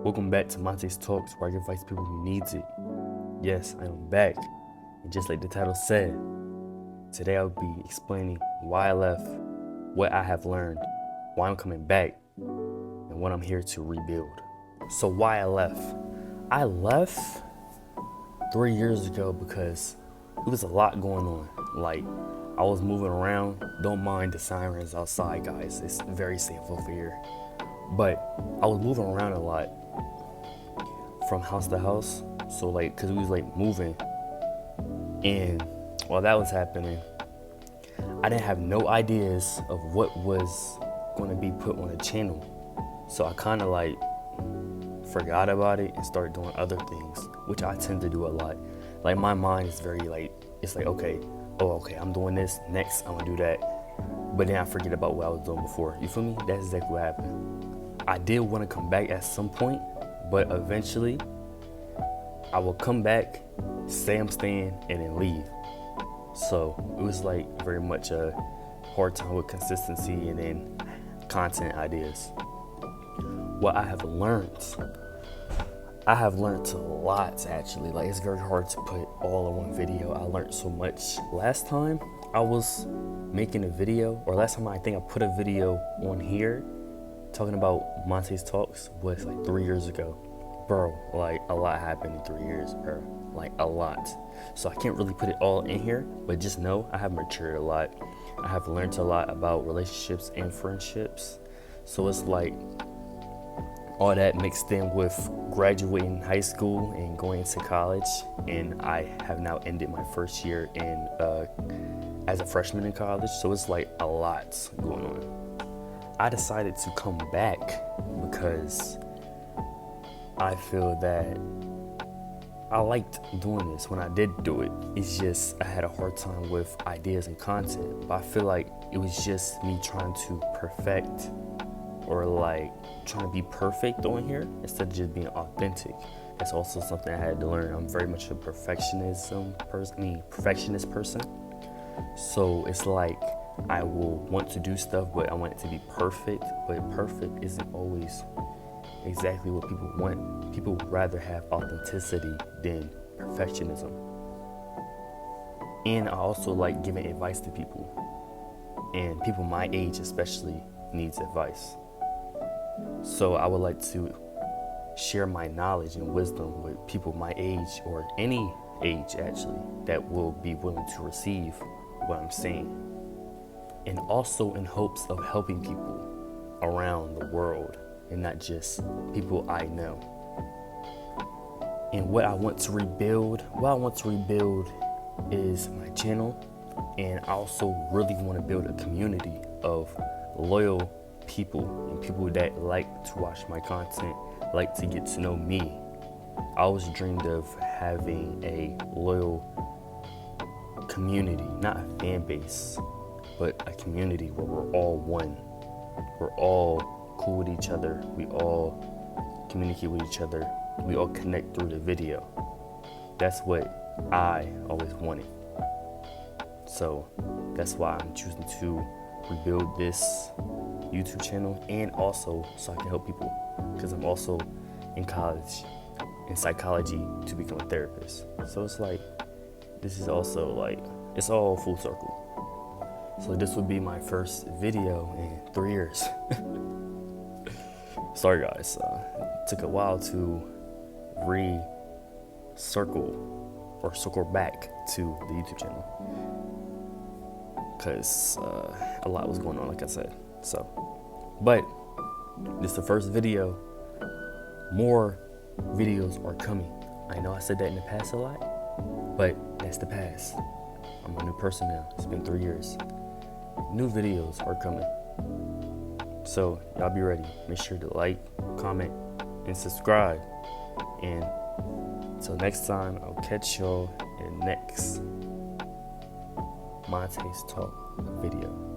Welcome back to Monte's Talks, where I give advice to people who needs it. Yes, I am back, and just like the title said, today I'll be explaining why I left, what I have learned, why I'm coming back, and what I'm here to rebuild. So why I left? I left 3 years ago because it was a lot going on. Like, I was moving around. Don't mind the sirens outside, guys. It's very safe over here. But I was moving around a lot from house to house. So like, cause we was like moving, and while that was happening, I didn't have no ideas of what was going to be put on the channel. So I kind of like forgot about it and started doing other things, which I tend to do a lot. Like my mind is very like, it's like, okay, I'm doing this, next I'm gonna do that. But then I forget about what I was doing before. You feel me? That's exactly what happened. I did want to come back at some point, but eventually I will come back, say I'm staying, and then leave. So it was like very much a hard time with consistency and then content ideas. What I have learned a lot actually. Like, it's very hard to put all in one video. I learned so much. Last time I was making a video, or last time I think I put a video on here talking about Monte's Talks was like 3 years ago. Bro, like a lot happened in 3 years, bro. Like a lot. So I can't really put it all in here, but just know I have matured a lot. I have learned a lot about relationships and friendships. So it's like all that mixed in with graduating high school and going into college, and I have now ended my first year in as a freshman in college. So it's like a lot going on. I decided to come back because I feel that I liked doing this when I did do it. It's just I had a hard time with ideas and content, but I feel like it was just me trying to perfect, or like trying to be perfect on here instead of just being authentic. That's also something I had to learn. I'm very much a perfectionist person. So it's like I will want to do stuff, but I want it to be perfect. But perfect isn't always exactly what people want. People would rather have authenticity than perfectionism. And I also like giving advice to people. And people my age especially needs advice. So I would like to share my knowledge and wisdom with people my age, or any age actually, that will be willing to receive what I'm saying. And also in hopes of helping people around the world and not just people I know. And what I want to rebuild is my channel. And I also really want to build a community of loyal people and people that like to watch my content, like to get to know me. I always dreamed of having a loyal community, not a fan base, but a community where we're all one. We're all cool with each other. We all communicate with each other. We all connect through the video. That's what I always wanted. So that's why I'm choosing to rebuild this YouTube channel, and also so I can help people, because I'm also in college in psychology to become a therapist. So it's like, this is also like, it's all full circle. So this would be my first video in 3 years. Sorry guys, it took a while to circle back to the YouTube channel, because a lot was going on, like I said. So, but this is the first video. More videos are coming. I know I said that in the past a lot, but that's the past. I'm a new person now. It's been 3 years. New videos are coming. So y'all be ready. Make sure to like, comment, and subscribe. And until next time, I'll catch y'all in the next Monte's Talk video.